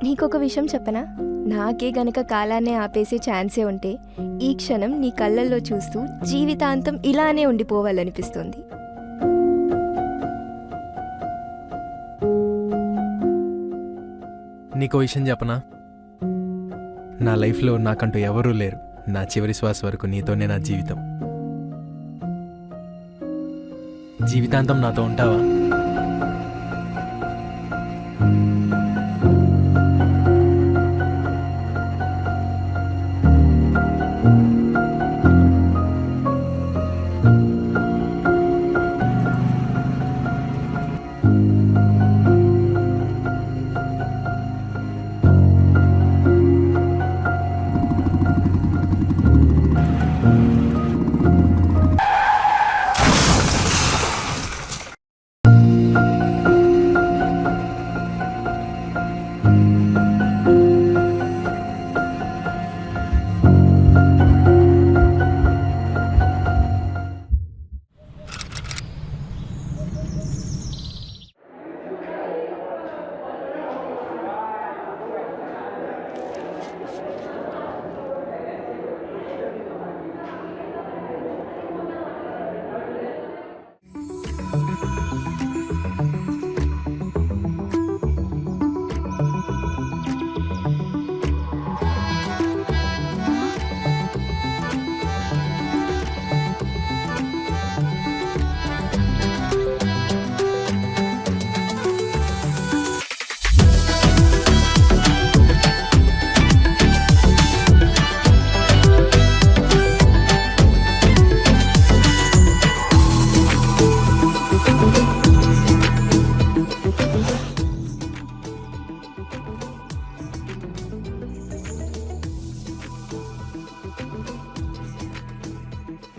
నీకొక విషయం చెప్పనా? నాకే గనక కాలాన్ని ఆపేసే ఛాన్సే ఉంటే ఈ క్షణం నీ కళ్ళల్లో చూస్తూ జీవితాంతం ఇలానే ఉండిపోవాలనిపిస్తుంది. నీకో విషయం చెప్పనా? నా లైఫ్లో నాకంటూ ఎవరూ లేరు. నా చివరి శ్వాస వరకు నీతోనే నా జీవితం. జీవితాంతం నాతో ఉంటావా?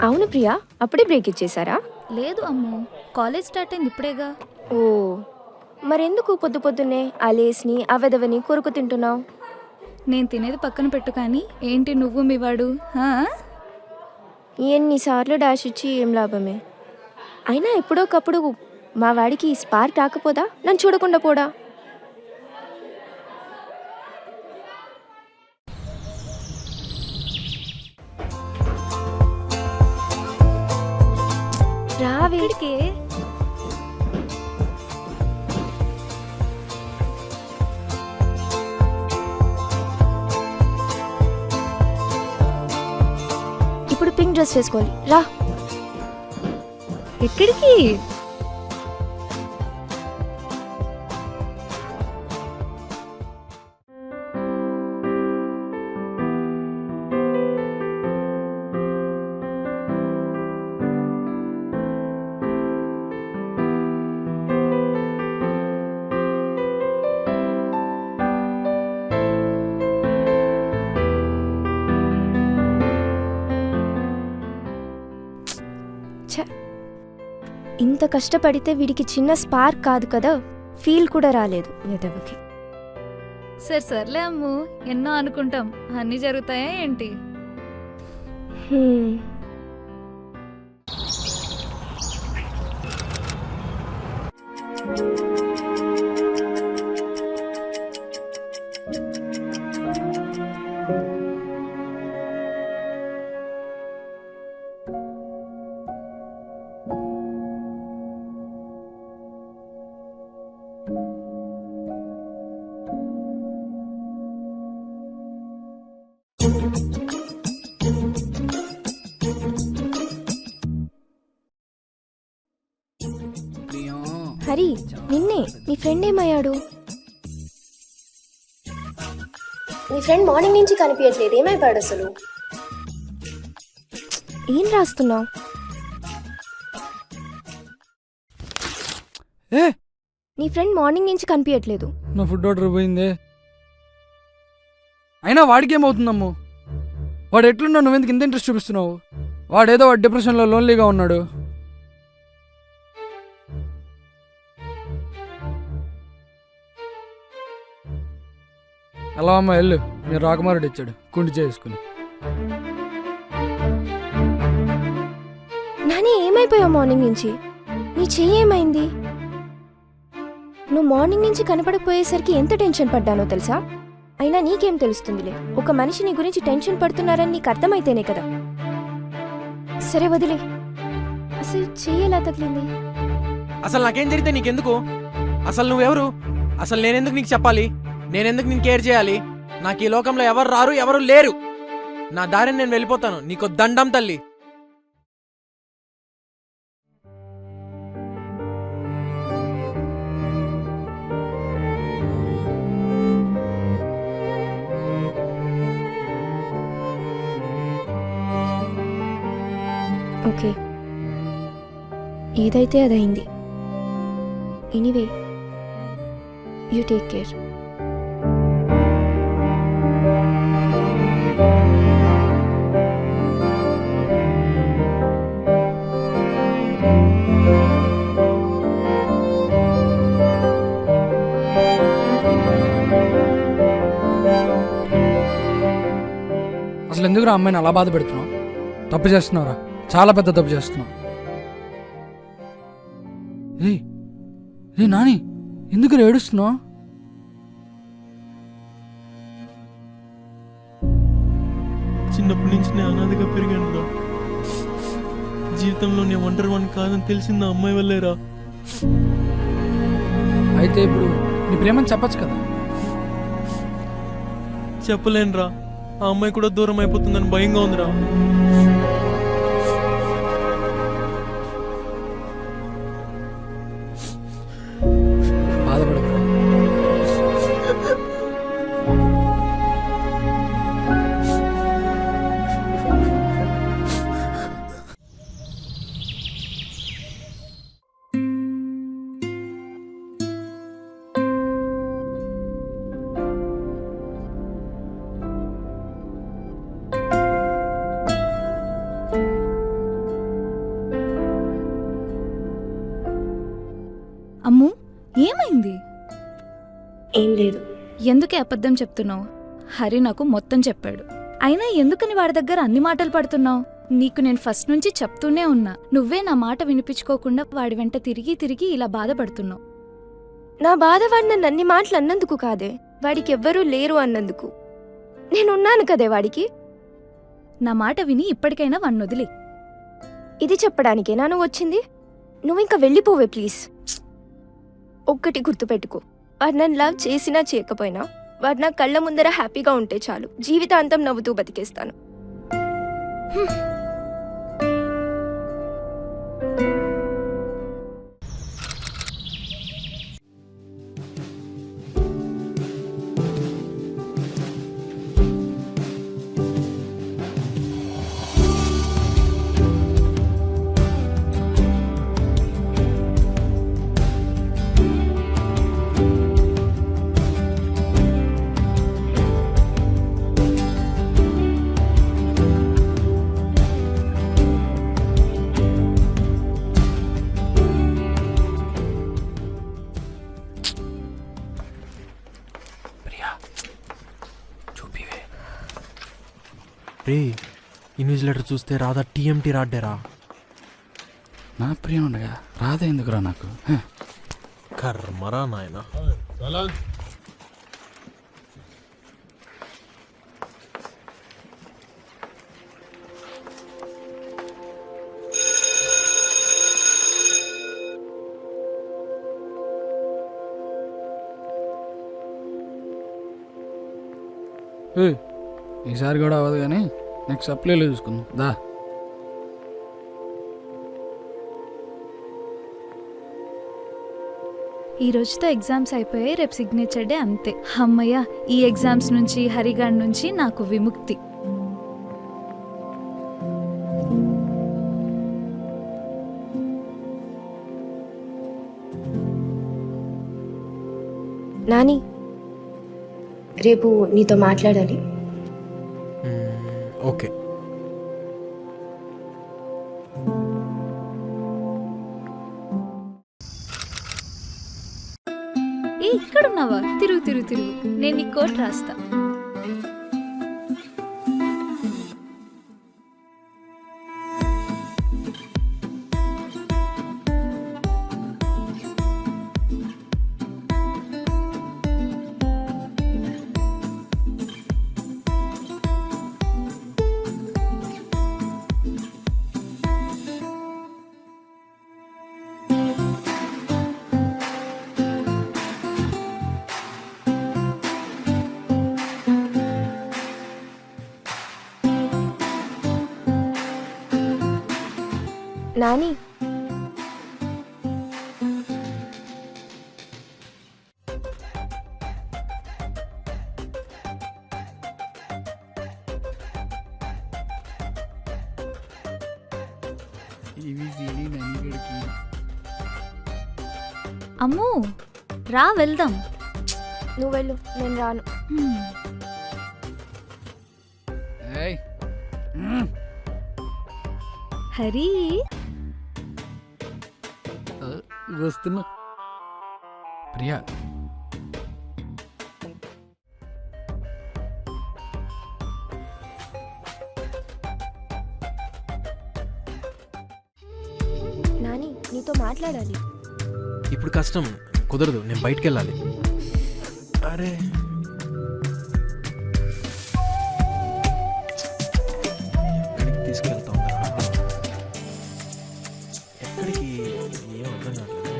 అవును ప్రియా, అప్పుడే బ్రేక్ ఇచ్చేసారా? లేదు అమ్ము, కాలేజ్ స్టార్ట్ అయింది ఇప్పుడేగా. ఓ, మరెందుకు పొద్దు పొద్దున్నే ఆ లేస్ని అవెదవని కొరుకు తింటున్నావు? నేను తినేది పక్కన పెట్టు కానీ ఏంటి నువ్వు మీ వాడు ఎన్నిసార్లు డాష్ ఇచ్చి ఏం లాభమే? అయినా ఎప్పుడోకప్పుడు మా వాడికి స్పార్క్ రాకపోదా? నన్ను చూడకుండా పోడా? రావేడికే ఇప్పుడు పింక్ డ్రెస్ వేసుకోవాలి. రా. ఎక్కడికి? ఇంత కష్టపడితే వీడికి చిన్న స్పార్క్ కాదు కదా, ఫీల్ కూడా రాలేదు ఎదవకి. సర్లే అమ్ము, ఎన్నో అనుకుంటాం, అన్నీ జరుగుతాయా ఏంటి? హరి, నిన్నే. నీ ఫ్రెండ్ ఏమయ్యాడు? నీ ఫ్రెండ్ మార్నింగ్ నుంచి కనిపించట్లేదు, ఏమైపోయాడు అసలు? ఏం రాస్తున్నావు? నీ ఫ్రెండ్ మార్నింగ్ నుంచి కనిపించట్లేదు. నా ఫుడ్ ఆర్డర్ పోయిందే. అయినా వాడికి ఏమవుతుందమ్ము? వాడు ఎట్లున్నావు? నువ్వెందుకు ఇంత ఇంట్రెస్ట్ చూపిస్తున్నావు? వాడేదో వాడు డిప్రెషన్లో లోన్లీగా ఉన్నాడు. ఎలా అమ్మా, వెళ్ళు. నేను రాకుమారుడు ఇచ్చాడు కుండి చేసుకుని. నాని, ఏమైపోయావు మార్నింగ్ నుంచి? నీ చెయ్యి ఏమైంది? నువ్వు మార్నింగ్ నుంచి కనపడకపోయేసరికి ఎంత టెన్షన్ పడ్డానో తెలుసా? అయినా నీకేం తెలుస్తుందిలే, ఒక మనిషి నీ గురించి టెన్షన్ పడుతున్నారని నీకు అర్థమైతేనే కదా. సరే వదిలే, అసలు చెయ్యేలా తగిలింది. అసలు నాకేం జరిగితే నీకెందుకు? అసలు నువ్వెవరు? అసలు నేనెందుకు నీకు చెప్పాలి? నేనెందుకు నేను కేర్ చేయాలి? నాకు ఈ లోకంలో ఎవరు రారు, ఎవరు లేరు. నా దారిని నేను వెళ్ళిపోతాను. నీకు దండం తల్లి. ఓకే, ఏదైతే అదైంది. Anyway, you take care. అసలు ఎందుకురా అమ్మాయిని అలా బాధ పెడుతున్నావు? తప్పు చేస్తున్నావురా, చాలా పెద్ద తప్పు చేస్తున్నావు. రే నాని, ఎందుకు ఏడుస్తున్నావు? చిన్నప్పటి నుంచి నేను అనాథగా పెరిగాను. జీవితంలో నేను ఒంటరి వాడిని కాదని తెలిసింది ఆ అమ్మాయి వల్లేరా. అయితే ఇప్పుడు నీ ప్రేమని చెప్పచ్చు కదా. చెప్పలేనురా, ఆ అమ్మాయి కూడా దూరం అయిపోతుందని భయంగా ఉందిరా. బాధపడకు. అమ్ము, ఏమైంది? ఏం లేదు. ఎందుకే అబద్ధం చెప్తున్నావు? హరి నాకు మొత్తం చెప్పాడు. అయినా ఎందుకని వాడి దగ్గర అన్ని మాటలు పడుతున్నావు? నీకు నేను ఫస్ట్ నుంచి చెప్తూనే ఉన్నా, నువ్వే నా మాట వినిపించుకోకుండా వాడి వెంట తిరిగి తిరిగి ఇలా బాధపడుతున్నావు. నా బాధ వాడు నన్ను అన్ని మాటలు అన్నందుకు కాదే, వాడికి ఎవ్వరూ లేరు అన్నందుకు. నేనున్నాను కదే వాడికి. నా మాట విని ఇప్పటికైనా వాణ్ణి వదిలే. ఇది చెప్పడానికేనా నువ్వు వచ్చింది? నువ్వు ఇంకా వెళ్ళిపోవే ప్లీజ్. ఒక్కటి గుర్తుపెట్టుకో, వాడు నన్ను లవ్ చేసినా చేయకపోయినా వాడు నా కళ్ళ ముందర హ్యాపీగా ఉంటే చాలు. జీవితాంతం నవ్వుతూ బతికేస్తాను. రే, ఈ న్యూస్ లెటర్ చూస్తే రాధా టీఎంటీ రాడ్డేరా. నా ప్రియం ఉండగా రాధ ఎందుకురా నాకు? కర్మరా నాయన. ఈసారి కూడా అవ్వదు కానీ నెక్స్ట్ సప్లైలో చూసుకుందాం దా. ఈ రోజుతో ఎగ్జామ్స్ అయిపోయాయి, రేపు సిగ్నేచర్ డే, అంతే. అమ్మయ్య, ఈ ఎగ్జామ్స్ నుంచి హరిగాడ్ నుంచి నాకు విముక్తి. నాని, రేపు నీతో మాట్లాడాలి. ఓకే. ఇక్కడున్నావా? తిరుగు తిరుగు తిరుగు, నేను నీ కోట్ రాస్తా. నాని అమ్మో రా వెళ్దాం. నువ్వు వెళ్ళు, నేను రాను. ఏయ్. హరి వస్తున్నా. ప్రియా, నాని నీతో మాట్లాడాలి. ఇప్పుడు కష్టం, కుదరదు, నేను బయటికి వెళ్ళాలి. అరే ఎక్కడికి తీసుకెళ్తా ఉందా? ఎక్కడికి ఏం అర్థం కావట్లేదు.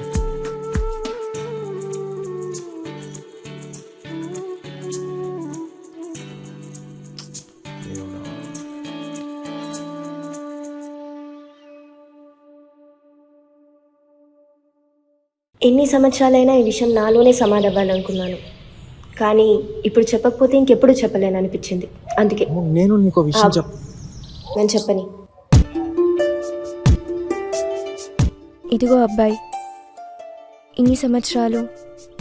దేవుడా. ఎన్ని సంవత్సరాలైనా ఈ విషయం నాలోనే సమాధవ్వాలనుకున్నాను, కానీ ఇప్పుడు చెప్పకపోతే ఇంకెప్పుడు చెప్పలేను అనిపించింది. అందుకే నేను నీకు విషయం నేను చెప్పని. ఇదిగో అబ్బాయి, ఇన్ని సంవత్సరాలు,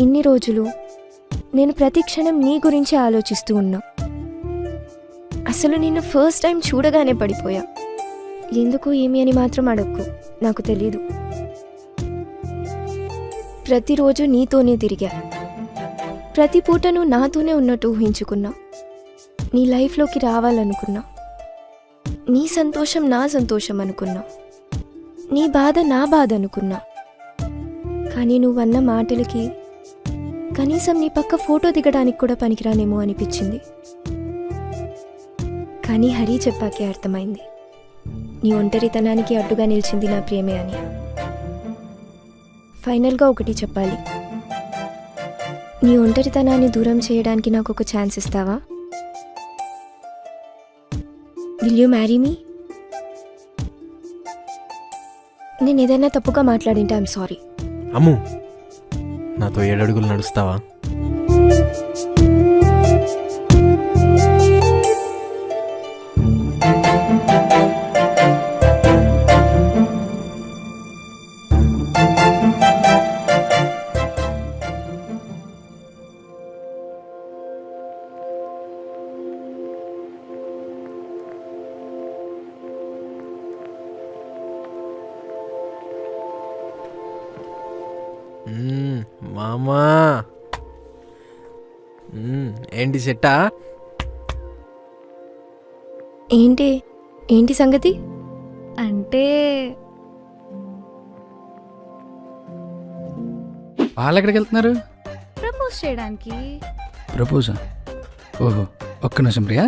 ఇన్ని రోజులు నేను ప్రతి క్షణం నీ గురించి ఆలోచిస్తూ ఉన్నా. అసలు నిన్ను ఫస్ట్ టైం చూడగానే పడిపోయా. ఎందుకు ఏమి అని మాత్రం అడక్కు, నాకు తెలీదు. ప్రతిరోజు నీతోనే తిరిగా, ప్రతి పూటను నాతోనే ఉన్నట్టు ఊహించుకున్నా. నీ లైఫ్లోకి రావాలనుకున్నా, నీ సంతోషం నా సంతోషం అనుకున్నా, నీ బాధ నా బాధ అనుకున్నా. కానీ నువ్వన్న మాటలకి కనీసం నీ పక్క ఫోటో దిగడానికి కూడా పనికిరానేమో అనిపించింది. కానీ హరి చెప్పాకే అర్థమైంది, నీ ఒంటరితనానికి అడ్డుగా నిలిచింది నా ప్రేమే అని. ఫైనల్గా ఒకటి చెప్పాలి, నీ ఒంటరితనాన్ని దూరం చేయడానికి నాకు ఒక ఛాన్స్ ఇస్తావా? Will you marry me? నేను ఏదైనా తప్పుగా మాట్లాడింటే ఐఎమ్ సారీ. అమ్ము, నాతో 7 అడుగులు నడుస్తావా? మామా, ఏంటి సెట్టా? ఏంటి ఏంటి సంగతి? అంటే వాళ్ళు ఎక్కడికి వెళ్తున్నారు? ప్రపోజ్ చేయడానికి. ప్రపోజా? ఓహో, ఒక్క నిమిషం ప్రియా.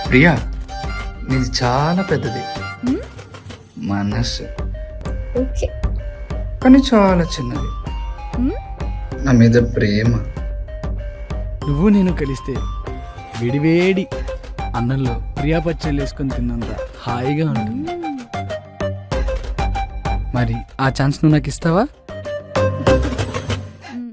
ప్రియా, నీది చాలా పెద్దది హ్మ్? మనస్సు, ఓకే, కానీ చాలా చిన్నది. హ్మ్? నా మీద ప్రేమ. నువ్వు నేను కలిస్తే వేడివేడి అన్నంలో ప్రియా పచ్చళ్ళు వేసుకొని తిన్నంత హాయిగా ఉంటుంది. మరి ఆ ఛాన్స్ నువ్వు నాకు ఇస్తావా? హ్మ్.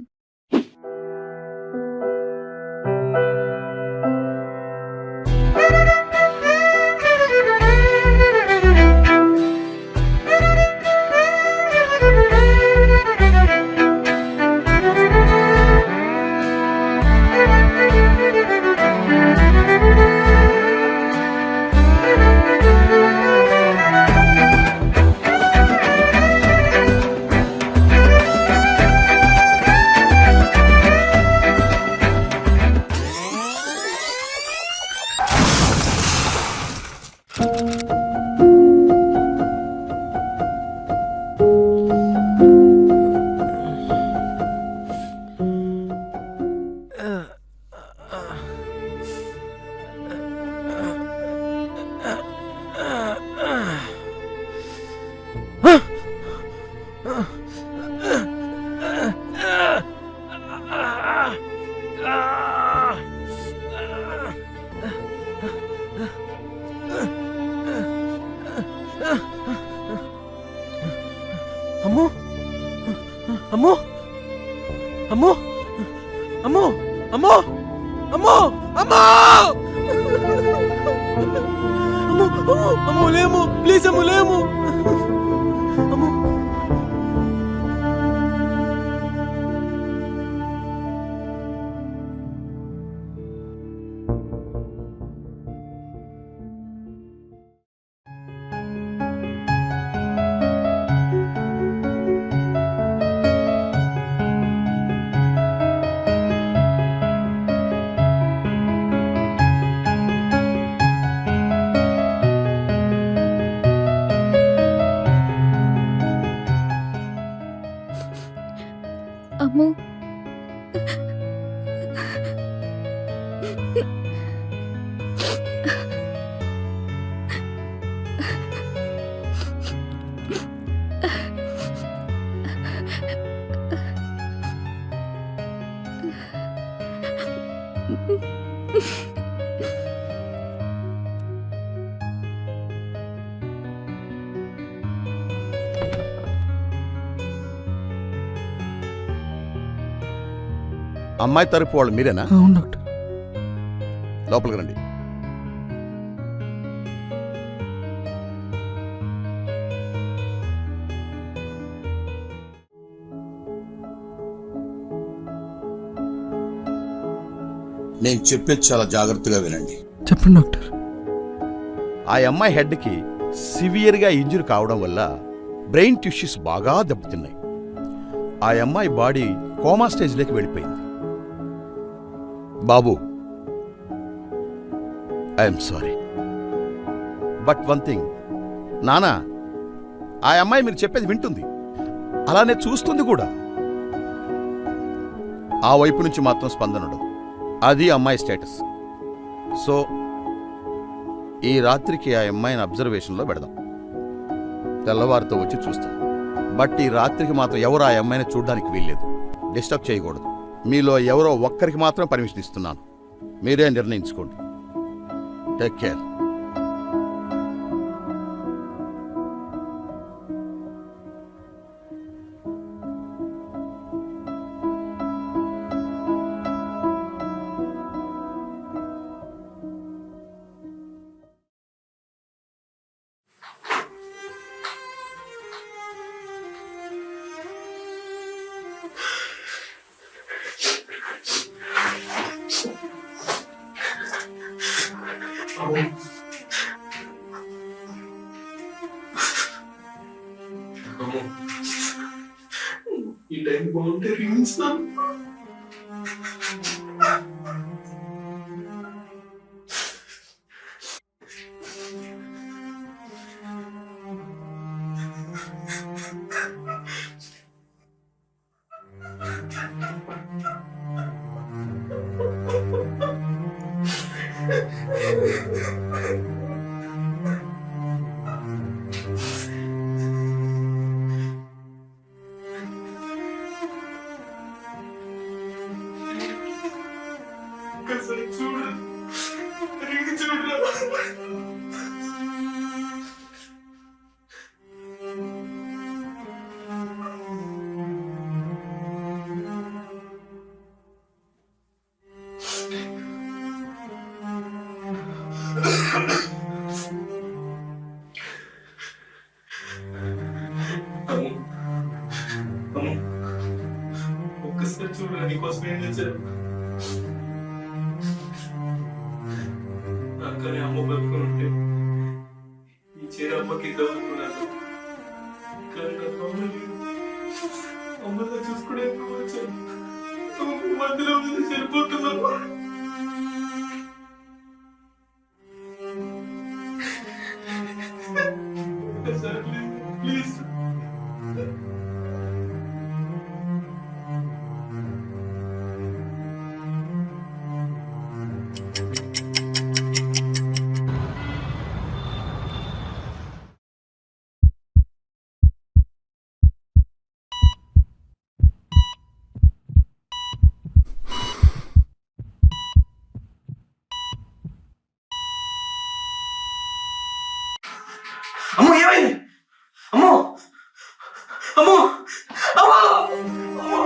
అమ్మో అమ్మో అమ్మో అమ్మో లేము ప్లీజ్ అమ్మో లేము అమ్మో అమ్ము అమ్మాయి తరపు వాళ్ళు మీరేనా? అవును డాక్టర్. లోపలికి రండి. నేను చెప్పేది చాలా జాగ్రత్తగా వినండి. చెప్పండి డాక్టర్. ఆ అమ్మాయి హెడ్కి సివియర్గా ఇంజురీ కావడం వల్ల బ్రెయిన్ టిష్యూస్ బాగా దెబ్బతిన్నాయి. ఆ అమ్మాయి బాడీ కోమా స్టేజ్లోకి వెళ్ళిపోయింది. బాబు, I'm sorry, but one thing, నానా, ఆ అమ్మాయి మీరు చెప్పేది వింటుంది, అలానే చూస్తుంది కూడా. ఆ వైపు నుంచి మాత్రం స్పందన ఉండదు. అది అమ్మాయి స్టేటస్. సో ఈ రాత్రికి ఆ అమ్మాయిని అబ్జర్వేషన్లో పెడదాం. తెల్లవారితో వచ్చి చూస్తాం. బట్ ఈ రాత్రికి మాత్రం ఎవరు ఆ అమ్మాయిని చూడడానికి వీల్లేదు. డిస్టర్బ్ చేయకూడదు. మీలో ఎవరో ఒక్కరికి మాత్రం పర్మిషన్ ఇస్తున్నాను. మీరే నిర్ణయించుకోండి. Take care. ఈ టైం బాగుంటే రింగ్స్ చూడు రింగ్ చూడరా. ఒక్కసారి చూడరా, నీకోసం ఏం చేశారు. కానీ అమ్మ బతుకుని ఉంటే ఈ చీర అమ్మకి ఇద్దామనుకున్నాను. కానీ నాకు అమ్మ లేదు. అమ్మతో చూసుకునే వచ్చాను. మధ్యలో ఉంది సరిపోతున్నాను. ప్లీజ్ అమ్మో ఏమైంది? అమ్మో అమ్మో అమ్మో అమ్మో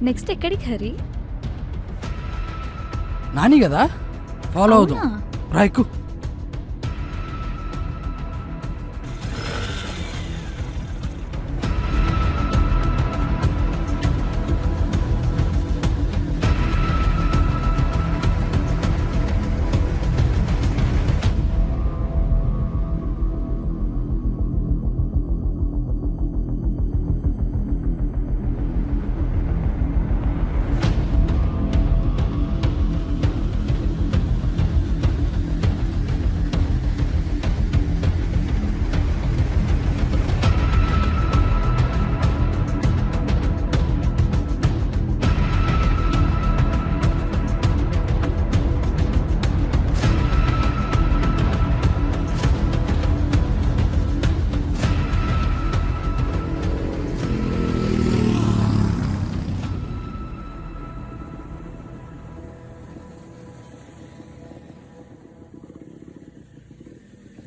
నెక్స్ట్ ఎక్కడికి హరి? నాని కదా, ఫాలో అవుదాం. అవునా? రా ఎక్కు.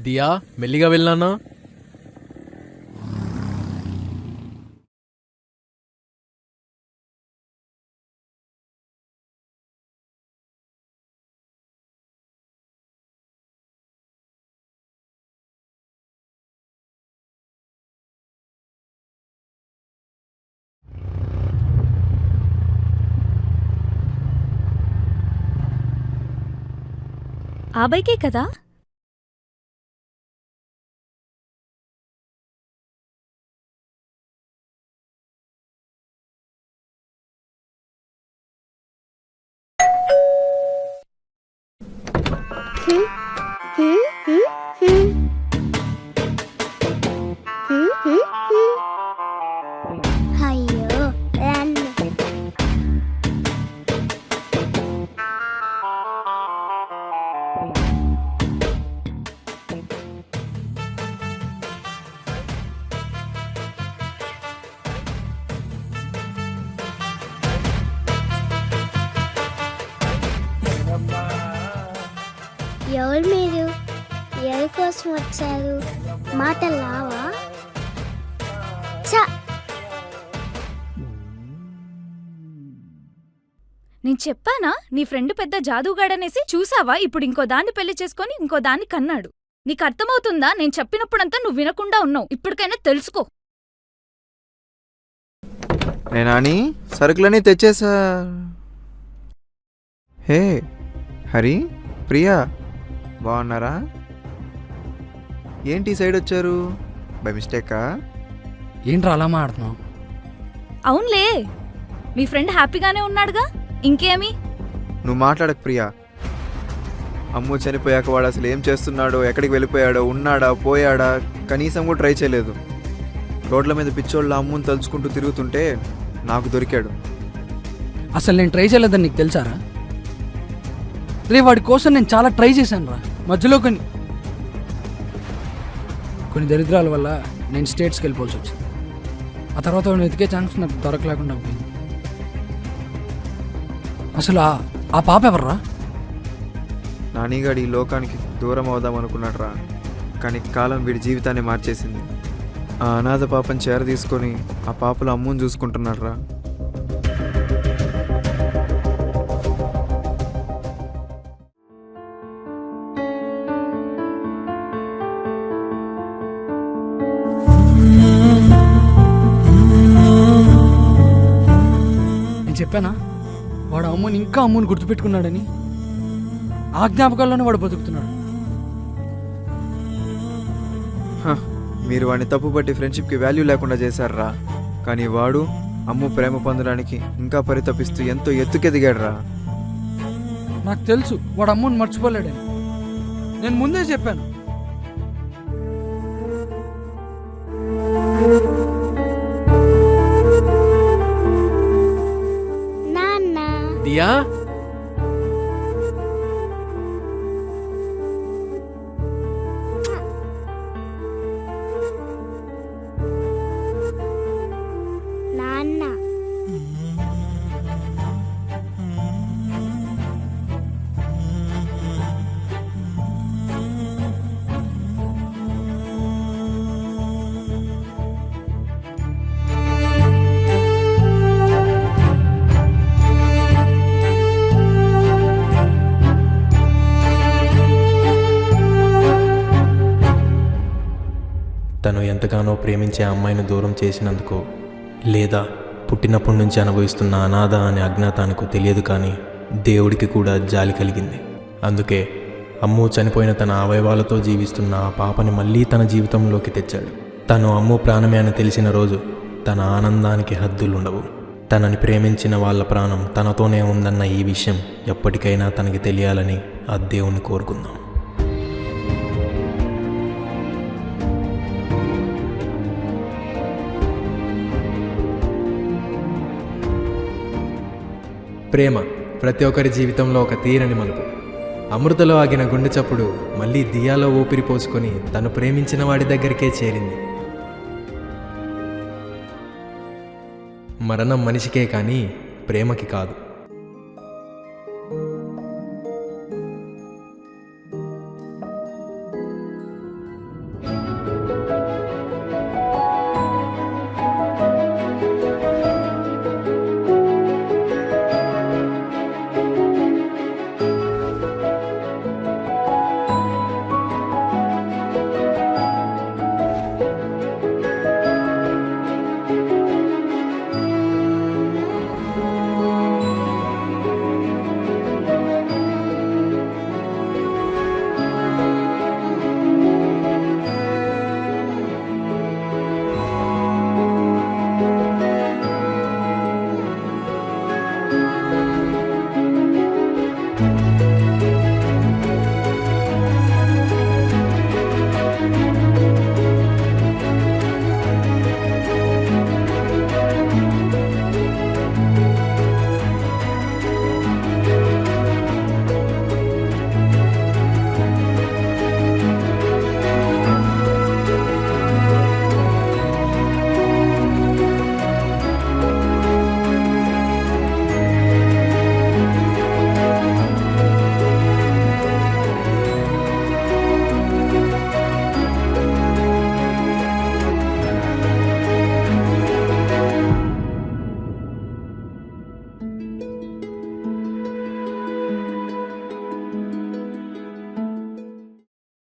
దియా, మెల్లిగా వెళ్ళానా? ఆ బైకే కదా? అయ్యో రాను. ఎవరు మీరు? ఎవరి కోసం వచ్చారు? మాటలు రావా? చ నేను చెప్పానా నీ ఫ్రెండ్ పెద్ద జాదూగాడనేసి? చూసావా ఇప్పుడు ఇంకో దాన్ని పెళ్లి చేసుకొని ఇంకో దాన్ని కన్నాడు. నీకు అర్థమవుతుందా? నేను చెప్పినప్పుడంతా నువ్వు వినకుండా ఉన్నావు. ఇప్పటికైనా తెలుసుకో. నేనాని సరుకులన్నీ తెచ్చేసా. హే హరి, ప్రియా బాగున్నారా? ఏంటి ఈ సైడ్ వచ్చారు? బై మిస్టేకా? ఏంట్రా అలా మాడుతున్నావు? అవునులే, మీ ఫ్రెండ్ హ్యాపీగానే ఉన్నాడుగా, ఇంకేమి? నువ్వు మాట్లాడకు ప్రియా. అమ్ము చనిపోయాక వాడు అసలు ఏం చేస్తున్నాడో, ఎక్కడికి వెళ్ళిపోయాడో, ఉన్నాడా పోయాడా కనీసం కూడా ట్రై చేయలేదు. రోడ్ల మీద పిచ్చోళ్ళ అమ్ముని తలుచుకుంటూ తిరుగుతుంటే నాకు దొరికాడు. అసలు నేను ట్రై చేయలేదని నీకు తెలుసారా? రే వాడి కోసం నేను చాలా ట్రై చేశాను రా. మధ్యలో కొన్ని దరిద్రాల వల్ల నేను స్టేట్స్కి వెళ్ళిపోవాల్సి వచ్చింది. ఆ తర్వాత వాడిని వెతికే ఛాన్స్ నాకు దొరకలేకుండా పోయింది. అసలు ఆ పాప ఎవర్రా? నానిగాడు ఈ లోకానికి దూరం అవుదాం అనుకున్నాడురా, కానీ కాలం వీడి జీవితాన్ని మార్చేసింది. ఆ అనాథ పాపని చేర తీసుకొని ఆ పాపలు అమ్ముని చూసుకుంటున్నాడురా. చెప్పానా వాడు అమ్ముని ఇంకా అమ్ముని గుర్తుపెట్టుకున్నాడని? ఆ జ్ఞాపకాల్లోనే వాడు బతుకుతున్నాడు. మీరు వాడిని తప్పుపట్టి ఫ్రెండ్షిప్కి వాల్యూ లేకుండా చేశారా, కానీ వాడు అమ్ము ప్రేమ పొందడానికి ఇంకా పరితపిస్తూ ఎంతో ఎత్తుకెదిగాడురా. నాకు తెలుసు వాడు అమ్ముని మర్చిపోలేడని. నేను ముందే చెప్పాను. నాన్న దియా, నాన్న తను ఎంతగానో ప్రేమించే అమ్మాయిని దూరం చేసినందుకో లేదా పుట్టినప్పటి నుంచి అనుభవిస్తున్న అనాథ అనే అజ్ఞాతానికో తెలియదు, కానీ దేవుడికి కూడా జాలి కలిగింది. అందుకే అమ్ము చనిపోయిన తన అవయవాలతో జీవిస్తున్న ఆ పాపని మళ్ళీ తన జీవితంలోకి తెచ్చాడు. తను అమ్ము ప్రాణమే అని తెలిసిన రోజు తన ఆనందానికి హద్దులుండవు. తనని ప్రేమించిన వాళ్ళ ప్రాణం తనతోనే ఉందన్న ఈ విషయం ఎప్పటికైనా తనకి తెలియాలని ఆ దేవుణ్ణి కోరుకుందాం. ప్రేమ ప్రతి ఒక్కరి జీవితంలో ఒక తీరని మలుపు. అమృతలో ఆగిన గుండె చప్పుడు మళ్ళీ దియాలో ఊపిరి పోసుకొని తను ప్రేమించిన వాడి దగ్గరికే చేరింది. మరణం మనిషికే కానీ ప్రేమకి కాదు.